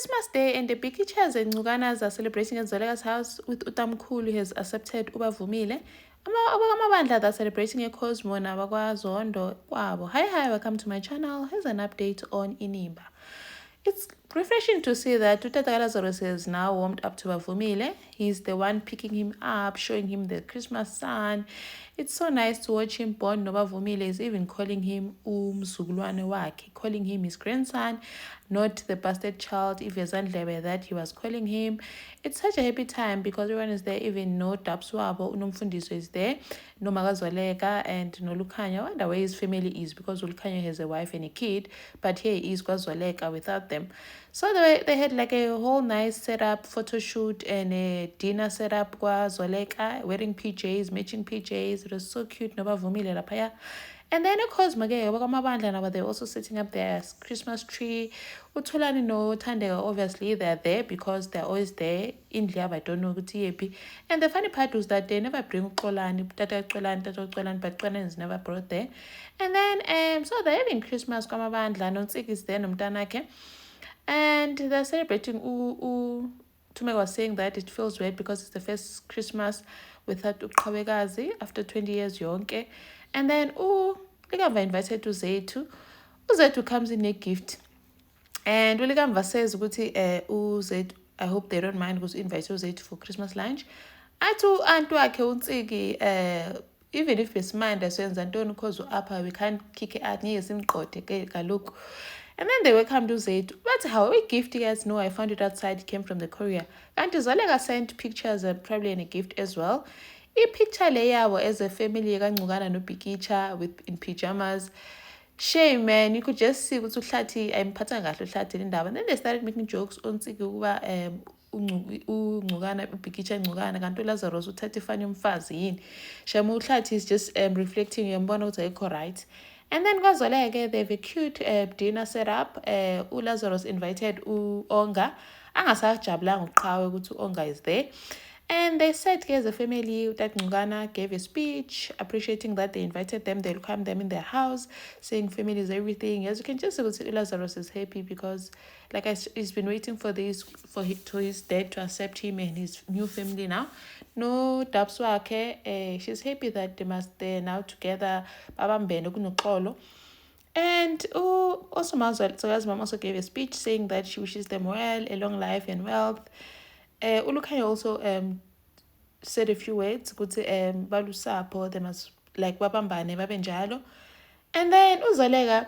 Christmas Day and the Bikichas and Nuganas are celebrating at Zoleka's house with Utamkhulu has accepted Ubavumile. Abamabandla are celebrating a Cosmo Nabakwazondo Kwabo. Hi, welcome to my channel. Here's an update on Inimba. It's refreshing to see that Tutata Lazarus is now warmed up to Bavumile. He's the one picking him up, showing him the Christmas sun. It's so nice to watch him bond. Bavumile is even calling him Mzugulwane wakhe, calling him his grandson, not the bastard child Ivezandlebe that he was calling him. It's such a happy time because everyone is there, even no Dabswabo, Unomfundiso is there, no Magazoleka and no Lukanya. I wonder where his family is because Lukanya has a wife and a kid, but here he is Kwazoleka without them. So they had like a whole nice setup, photo shoot and a dinner setup Kwazoleka, wearing PJs, matching PJs. It was so cute. Nobavumile lapaya. And then of course, they're also setting up their Christmas tree. Utulani no Tandega, obviously they're there because they're always there in Liab. I don't know what. And the funny part was that they never bring Kolani, but Kolani is never brought there. And then so they're having Christmas Kamabandla, no is there, Numtanake. And they're celebrating Tume was saying that it feels weird because it's the first Christmas without Uqhawekazi after 20 years yonke. And then Ligamba invited to Zethu. Zethu comes in a gift. And Ligamba says Zethu, I hope they don't mind because invite Zethu for Christmas lunch. Antu akhe uNtsiki even if it's mind asenza ntoni because upper we can't kick it out ngeke simqode ke kaloku. And then they welcome to Zethu. But how a gift, you guys know, I found it outside, it came from the courier. And Zoleka sent pictures probably in a gift as well. A picture layer as a family no pikicha with in pajamas. Shame, man, you could just see what's Uhlati, I'm Patanga in and then they started making jokes on Siguba Ungugana Pikicha Ngugana Kanto Lazarus uthathi umfazi yini. Shamu Uhlati is just reflecting yombono to right. And then Kwazoleke, they have a cute dinner set up. Lazarus invited Onga. Angasajabulanga uqhawe ukuthi Onga is there. And they said, as a family, that Ngana gave a speech appreciating that they invited them, they welcomed them in their house, saying family is everything. As you can just see, Lazarus is happy because, like, he's been waiting for this, for his dad to accept him and his new family now. No Dabswake, she's happy that they're now together. And also Mazwala's mom also gave a speech saying that she wishes them well, a long life and wealth. Ulukanya also said a few words ukuthi balusapo they must like babambane babenjalo. And then Uzoleka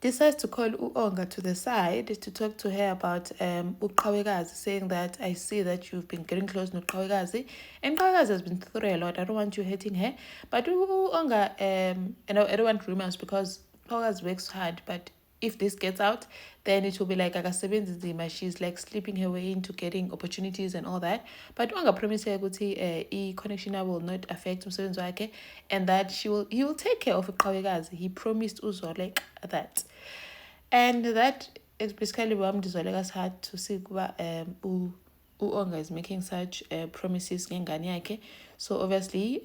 decides to call Onga to the side to talk to her about Uqhawekazi, saying that I see that you've been getting close to Uqhawekazi and Uqhawekazi has been through a lot. I don't want you hating her, but Onga I don't want rumors because Uqhawekazi works hard, but if this gets out, then it will be like Akasebenzi, she's like slipping her way into getting opportunities and all that. But Onga promised her that connection will not affect Umsebenzi and that he will take care of Uqhawekazi. He promised Uzoleka that. And that is basically why Mdizoleka's heart to see Onga is making such promises ngengane yakhe. So obviously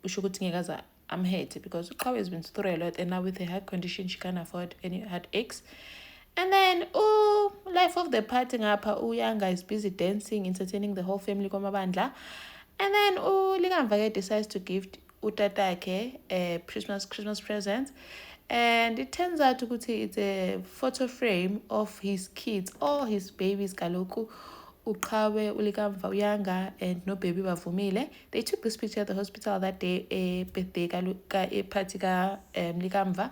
usho ukuthi ngeke I'm hurt because Uqhawe has been through a lot and now with a heart condition she can't afford any heartaches. And then life of the party ngapha Uyanga is busy dancing, entertaining the whole family kwamabandla. And then Likamva decides to give utatake a Christmas present. And it turns out it's a photo frame of his kids, all his babies kaloku. Uqhawe, Ulikamva, Uyanga, and no baby Bavumile. They took this picture at the hospital that day, birthday party Likamva,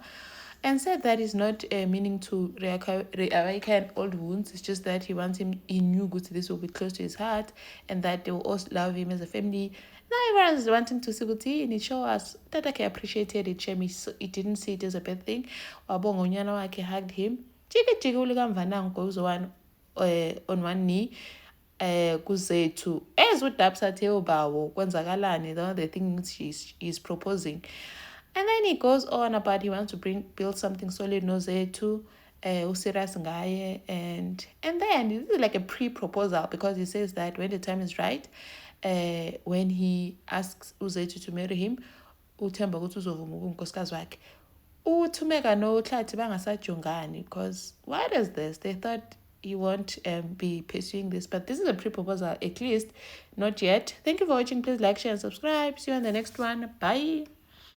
and said that is not meaning to reawaken old wounds. It's just that he knew good this will be close to his heart, and that they will also love him as a family. Now everyone is wanting to see Guti, and it show us that I appreciated it. He didn't see it as a bad thing. Wabongo nyana wake hugged him. Jike Ulikamva now goes on one knee. Kuzethu as uDabs athe ubawo kwenzakalani the things he's proposing. And then he goes on about he wants to build something solid no Zethu userious ngaye and then this is like a pre-proposal because he says that when the time is right when he asks uZethu to marry him uthemba ukuthi uzovuma unkosikazi wakhe uThumeka no Hlathi bangasajongani because why does this they thought he won't be pursuing this. But this is a pre-proposal, at least. Not yet. Thank you for watching. Please like, share, and subscribe. See you on the next one. Bye.